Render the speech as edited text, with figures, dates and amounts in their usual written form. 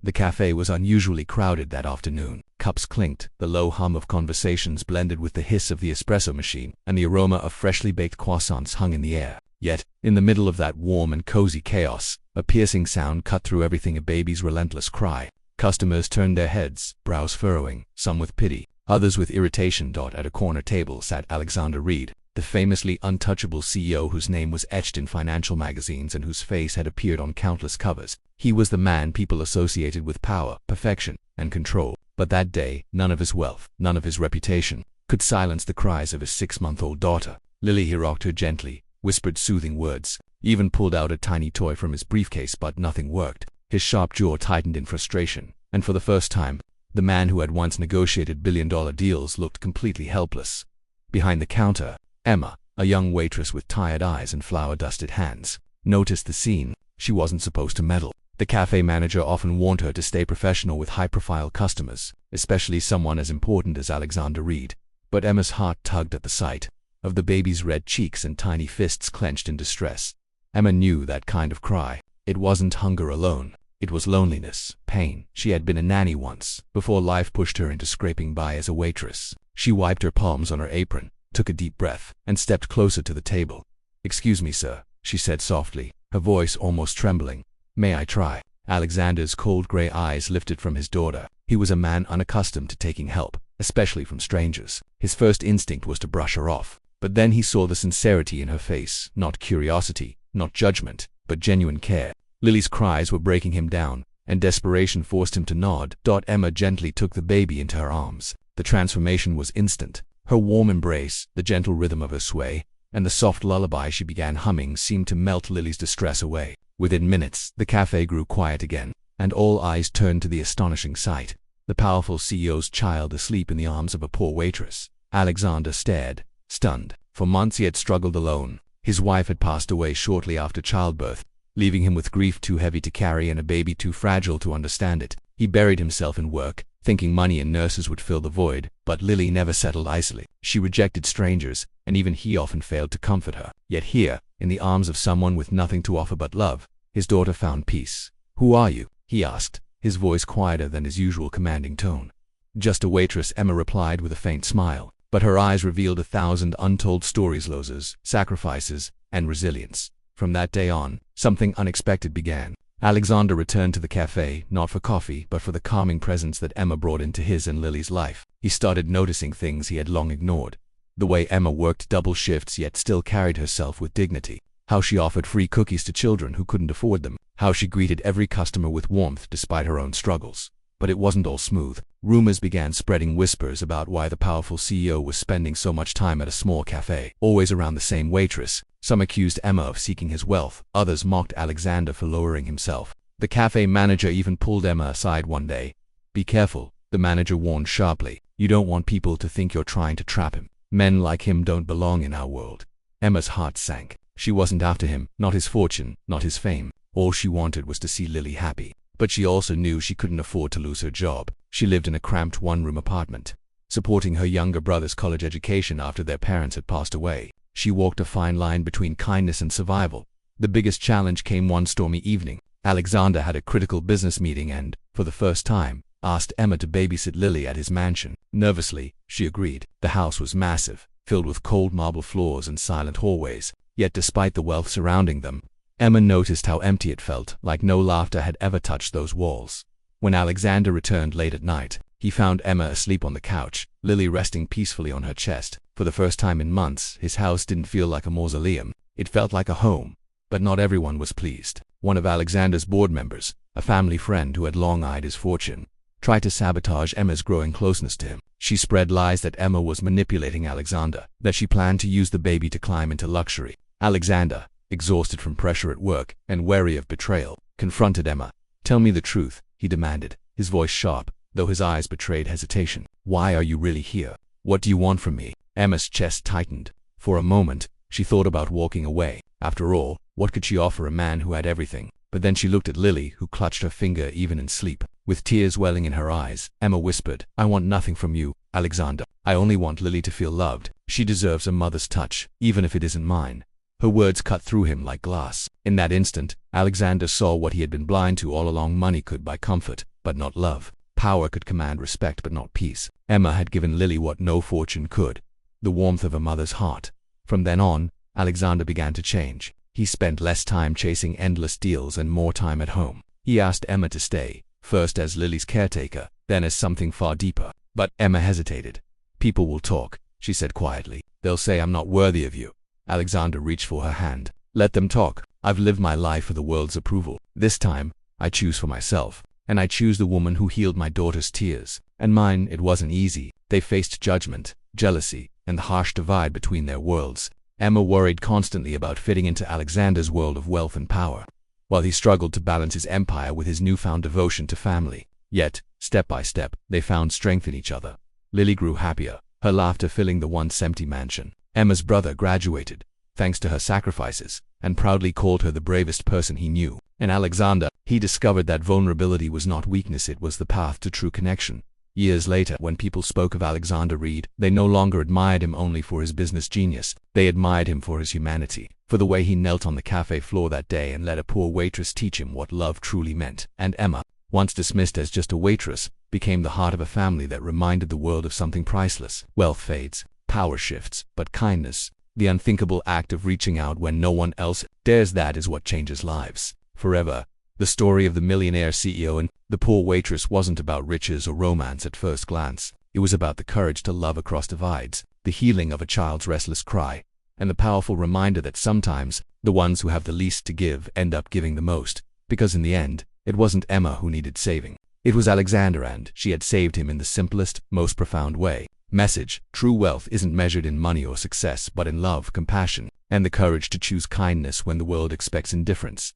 The cafe was unusually crowded that afternoon. Cups clinked, the low hum of conversations blended with the hiss of the espresso machine, and the aroma of freshly baked croissants hung in the air. Yet, in the middle of that warm and cozy chaos, a piercing sound cut through everything, a baby's relentless cry. Customers turned their heads, brows furrowing, some with pity, others with irritation. At a corner table sat Alexander Reed, the famously untouchable CEO whose name was etched in financial magazines and whose face had appeared on countless covers. He was the man people associated with power, perfection, and control. But that day, none of his wealth, none of his reputation, could silence the cries of his 6-month-old daughter. Lily, he rocked her gently, whispered soothing words, even pulled out a tiny toy from his briefcase, but nothing worked. His sharp jaw tightened in frustration, and for the first time, the man who had once negotiated billion-dollar deals looked completely helpless. Behind the counter, Emma, a young waitress with tired eyes and flour-dusted hands, noticed the scene. She wasn't supposed to meddle. The cafe manager often warned her to stay professional with high-profile customers, especially someone as important as Alexander Reed. But Emma's heart tugged at the sight of the baby's red cheeks and tiny fists clenched in distress. Emma knew that kind of cry. It wasn't hunger alone. It was loneliness, pain. She had been a nanny once, before life pushed her into scraping by as a waitress. She wiped her palms on her apron, took a deep breath, and stepped closer to the table. "Excuse me, sir," she said softly, her voice almost trembling. "May I try?" Alexander's cold gray eyes lifted from his daughter. He was a man unaccustomed to taking help, especially from strangers. His first instinct was to brush her off. But then he saw the sincerity in her face, not curiosity, not judgment, but genuine care. Lily's cries were breaking him down, and desperation forced him to nod. Emma gently took the baby into her arms. The transformation was instant. Her warm embrace, the gentle rhythm of her sway, and the soft lullaby she began humming seemed to melt Lily's distress away. Within minutes, the cafe grew quiet again, and all eyes turned to the astonishing sight. The powerful CEO's child asleep in the arms of a poor waitress. Alexander stared, stunned. For months he had struggled alone. His wife had passed away shortly after childbirth, leaving him with grief too heavy to carry and a baby too fragile to understand it. He buried himself in work, thinking money and nurses would fill the void, but Lily never settled easily. She rejected strangers, and even he often failed to comfort her. Yet here, in the arms of someone with nothing to offer but love, his daughter found peace. "Who are you?" he asked, his voice quieter than his usual commanding tone. "Just a waitress," Emma replied with a faint smile, but her eyes revealed 1,000 untold stories, losses, sacrifices, and resilience. From that day on, something unexpected began. Alexander returned to the cafe, not for coffee, but for the calming presence that Emma brought into his and Lily's life. He started noticing things he had long ignored. The way Emma worked double shifts yet still carried herself with dignity. How she offered free cookies to children who couldn't afford them. How she greeted every customer with warmth despite her own struggles. But it wasn't all smooth. Rumors began spreading, whispers about why the powerful CEO was spending so much time at a small cafe, always around the same waitress. Some accused Emma of seeking his wealth, others mocked Alexander for lowering himself. The cafe manager even pulled Emma aside one day. "Be careful," the manager warned sharply. "You don't want people to think you're trying to trap him. Men like him don't belong in our world." Emma's heart sank. She wasn't after him, not his fortune, not his fame. All she wanted was to see Lily happy. But she also knew she couldn't afford to lose her job. She lived in a cramped one-room apartment, supporting her younger brother's college education after their parents had passed away. She walked a fine line between kindness and survival. The biggest challenge came one stormy evening. Alexander had a critical business meeting and, for the first time, asked Emma to babysit Lily at his mansion. Nervously, she agreed. The house was massive, filled with cold marble floors and silent hallways. Yet despite the wealth surrounding them, Emma noticed how empty it felt, like no laughter had ever touched those walls. When Alexander returned late at night, he found Emma asleep on the couch, Lily resting peacefully on her chest. For the first time in months, his house didn't feel like a mausoleum. It felt like a home. But not everyone was pleased. One of Alexander's board members, a family friend who had long eyed his fortune, tried to sabotage Emma's growing closeness to him. She spread lies that Emma was manipulating Alexander, that she planned to use the baby to climb into luxury. Alexander, exhausted from pressure at work and wary of betrayal, confronted Emma. "Tell me the truth," he demanded, his voice sharp, though his eyes betrayed hesitation. "Why are you really here? What do you want from me?" Emma's chest tightened. For a moment, she thought about walking away. After all, what could she offer a man who had everything? But then she looked at Lily, who clutched her finger even in sleep. With tears welling in her eyes, Emma whispered, "I want nothing from you, Alexander. I only want Lily to feel loved. She deserves a mother's touch, even if it isn't mine." Her words cut through him like glass. In that instant, Alexander saw what he had been blind to all along. Money could buy comfort, but not love. Power could command respect, but not peace. Emma had given Lily what no fortune could: the warmth of a mother's heart. From then on, Alexander began to change. He spent less time chasing endless deals and more time at home. He asked Emma to stay, first as Lily's caretaker, then as something far deeper. But Emma hesitated. "People will talk," she said quietly. "They'll say I'm not worthy of you." Alexander reached for her hand. "Let them talk. I've lived my life for the world's approval. This time, I choose for myself. And I choose the woman who healed my daughter's tears. And mine, it wasn't easy. They faced judgment, jealousy, and the harsh divide between their worlds." Emma worried constantly about fitting into Alexander's world of wealth and power, while he struggled to balance his empire with his newfound devotion to family. Yet, step by step, they found strength in each other. Lily grew happier, her laughter filling the once empty mansion. Emma's brother graduated, thanks to her sacrifices, and proudly called her the bravest person he knew. In Alexander, he discovered that vulnerability was not weakness, it was the path to true connection. Years later, when people spoke of Alexander Reed, they no longer admired him only for his business genius. They admired him for his humanity, for the way he knelt on the cafe floor that day and let a poor waitress teach him what love truly meant. And Emma, once dismissed as just a waitress, became the heart of a family that reminded the world of something priceless. Wealth fades, power shifts, but kindness, the unthinkable act of reaching out when no one else dares, that is what changes lives forever. The story of the millionaire CEO and the poor waitress wasn't about riches or romance at first glance. It was about the courage to love across divides, the healing of a child's restless cry, and the powerful reminder that sometimes the ones who have the least to give end up giving the most. Because in the end, it wasn't Emma who needed saving. It was Alexander, and she had saved him in the simplest, most profound way. Message: true wealth isn't measured in money or success, but in love, compassion, and the courage to choose kindness when the world expects indifference.